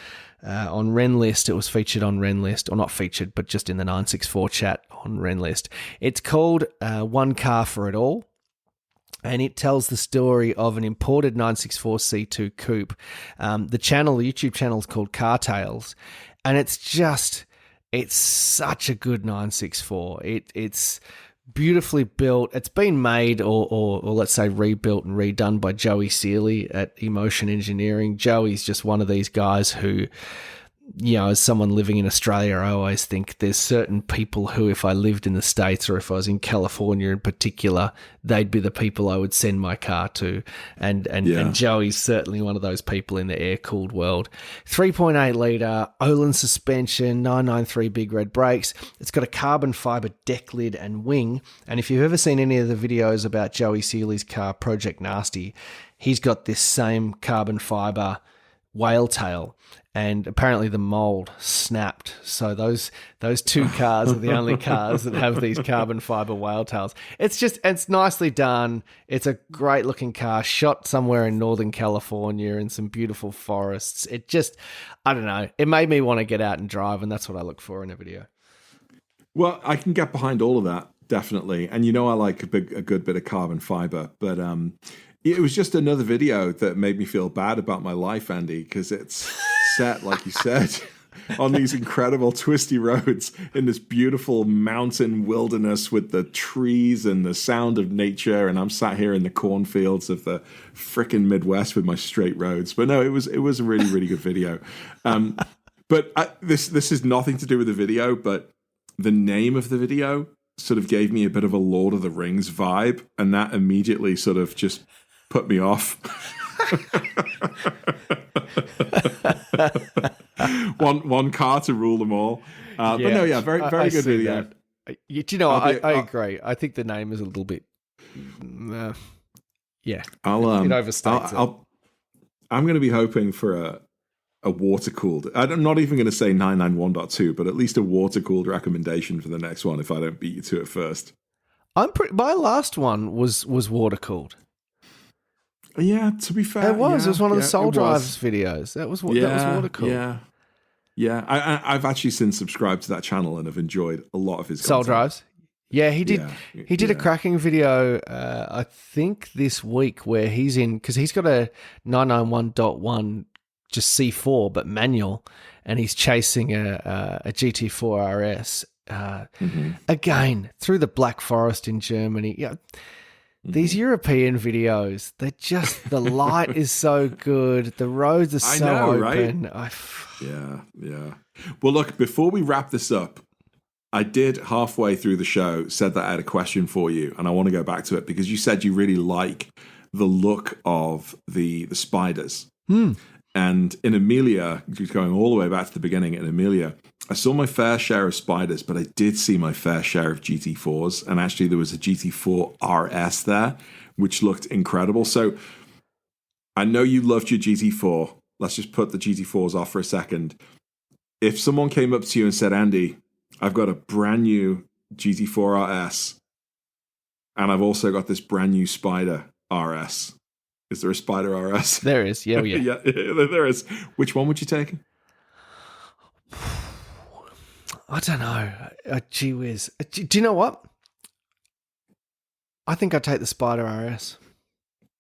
Renlist. It was featured on Renlist, or not featured, but just in the 964 chat on Renlist. It's called One Car for It All, and it tells the story of an imported 964 C2 coupe. The YouTube channel is called Car Tales, and it's such a good 964. It's beautifully built. It's been made or let's say rebuilt and redone by Joey Seeley at Emotion Engineering. Joey's just one of these guys who, as someone living in Australia, I always think there's certain people who, if I lived in the States or if I was in California in particular, they'd be the people I would send my car to. And Joey's certainly one of those people in the air-cooled world. 3.8 litre, Olin suspension, 993 big red brakes. It's got a carbon fibre deck lid and wing. And if you've ever seen any of the videos about Joey Seeley's car, Project Nasty, he's got this same carbon fibre whale tail, and apparently the mold snapped. So those two cars are the only cars that have these carbon fiber whale tails. It's nicely done. It's a great looking car, shot somewhere in Northern California in some beautiful forests. I don't know. It made me want to get out and drive, and that's what I look for in a video.
Well, I can get behind all of that, definitely. And I like a good bit of carbon fiber, but it was just another video that made me feel bad about my life, Andy, because it's set, like you said, on these incredible twisty roads in this beautiful mountain wilderness with the trees and the sound of nature. And I'm sat here in the cornfields of the frickin' Midwest with my straight roads. But no, it was a really, really good video. But this is nothing to do with the video, but the name of the video sort of gave me a bit of a Lord of the Rings vibe. And that immediately sort of just put me off. one car to rule them all. But no, very good video.
I agree. I think the name is a little bit. It overstates it.
I'm going to be hoping for a water cooled. I'm not even going to say 991.2, but at least a water cooled recommendation for the next one. If I don't beat you to it first,
my last one was water cooled.
Yeah, to be fair,
it was. It was one of the Soul Drives videos. That was water cooled.
Yeah. I've actually since subscribed to that channel and have enjoyed a lot of his
Soul
content.
Drives. Yeah, he did. He did a cracking video. I think this week where he's in, because he's got a 991.1 just C4 but manual, and he's chasing a GT4 RS again through the Black Forest in Germany. Yeah. These European videos, the light is so good. The roads are so open. Right?
Yeah. Well, look, before we wrap this up, I did halfway through the show said that I had a question for you, and I want to go back to it because you said you really like the look of the Spyders. And in Amelia, going all the way back to the beginning, in Amelia, I saw my fair share of Spyders, but I did see my fair share of GT4s. And actually, there was a GT4 RS there, which looked incredible. So I know you loved your GT4. Let's just put the GT4s off for a second. If someone came up to you and said, Andy, I've got a brand new GT4 RS, and I've also got this brand new Spyder RS. Is there a Spyder RS?
There is, yeah.
Yeah, there is. Which one would you take?
I don't know. Gee whiz. Do you know what? I think I'd take the Spyder RS.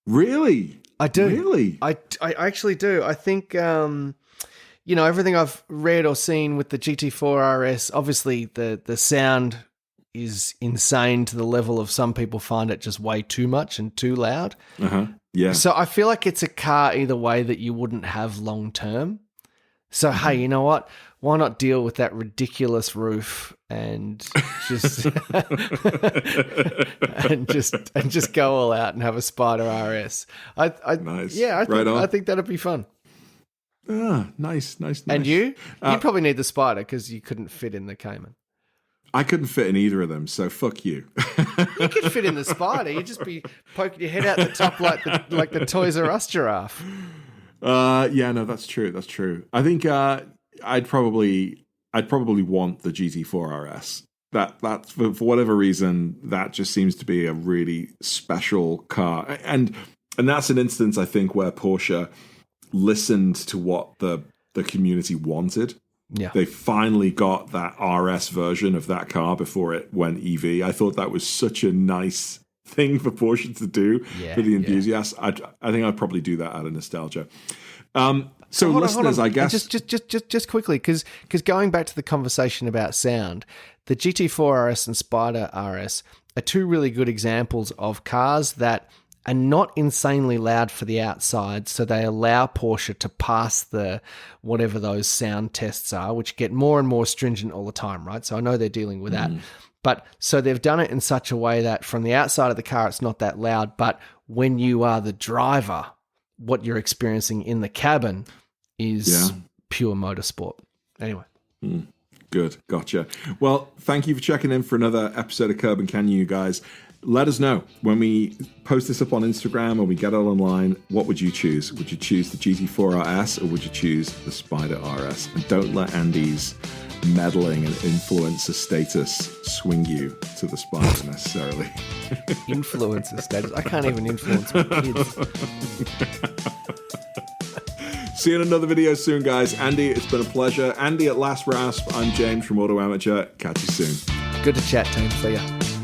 Really?
I do.
Really?
I actually do. I think, everything I've read or seen with the GT4 RS, obviously the sound is insane to the level of some people find it just way too much and too loud.
Yeah.
So I feel like it's a car either way that you wouldn't have long term. So, hey, you know what? Why not deal with that ridiculous roof and just and just go all out and have a Spyder RS?
Nice.
Yeah, I think that'd be fun.
Nice.
And you probably need the Spyder because you couldn't fit in the Cayman.
I couldn't fit in either of them, so fuck you.
You could fit in the Spyder. You'd just be poking your head out the top like the Toys R Us giraffe.
Yeah, no, that's true. I think I'd probably want the GT4 RS. That for whatever reason, that just seems to be a really special car, and that's an instance I think where Porsche listened to what the community wanted.
Yeah,
they finally got that RS version of that car before it went EV. I thought that was such a nice thing for Porsche to do for the enthusiasts. I think I'd probably do that out of nostalgia. So listeners, I guess
just quickly, because going back to the conversation about sound, the GT4 RS and Spyder RS are two really good examples of cars that are not insanely loud for the outside, so they allow Porsche to pass the whatever those sound tests are, which get more and more stringent all the time, right? So I know they're dealing with that. But so they've done it in such a way that from the outside of the car, it's not that loud, but when you are the driver, what you're experiencing in the cabin is pure motorsport. Anyway.
Good. Gotcha. Well, thank you for checking in for another episode of Curb and Canyon, you guys. Let us know when we post this up on Instagram or we get it online. What would you choose? Would you choose the GT4 RS or would you choose the Spyder RS? And don't let Andy's meddling and influencer status swing you to the Spyder necessarily.
Influencer status? I can't even influence my kids.
See you in another video soon, guys. Andy, it's been a pleasure. Andy at Last Rasp. I'm James from Auto Amateur. Catch you soon.
Good to chat, team. See ya.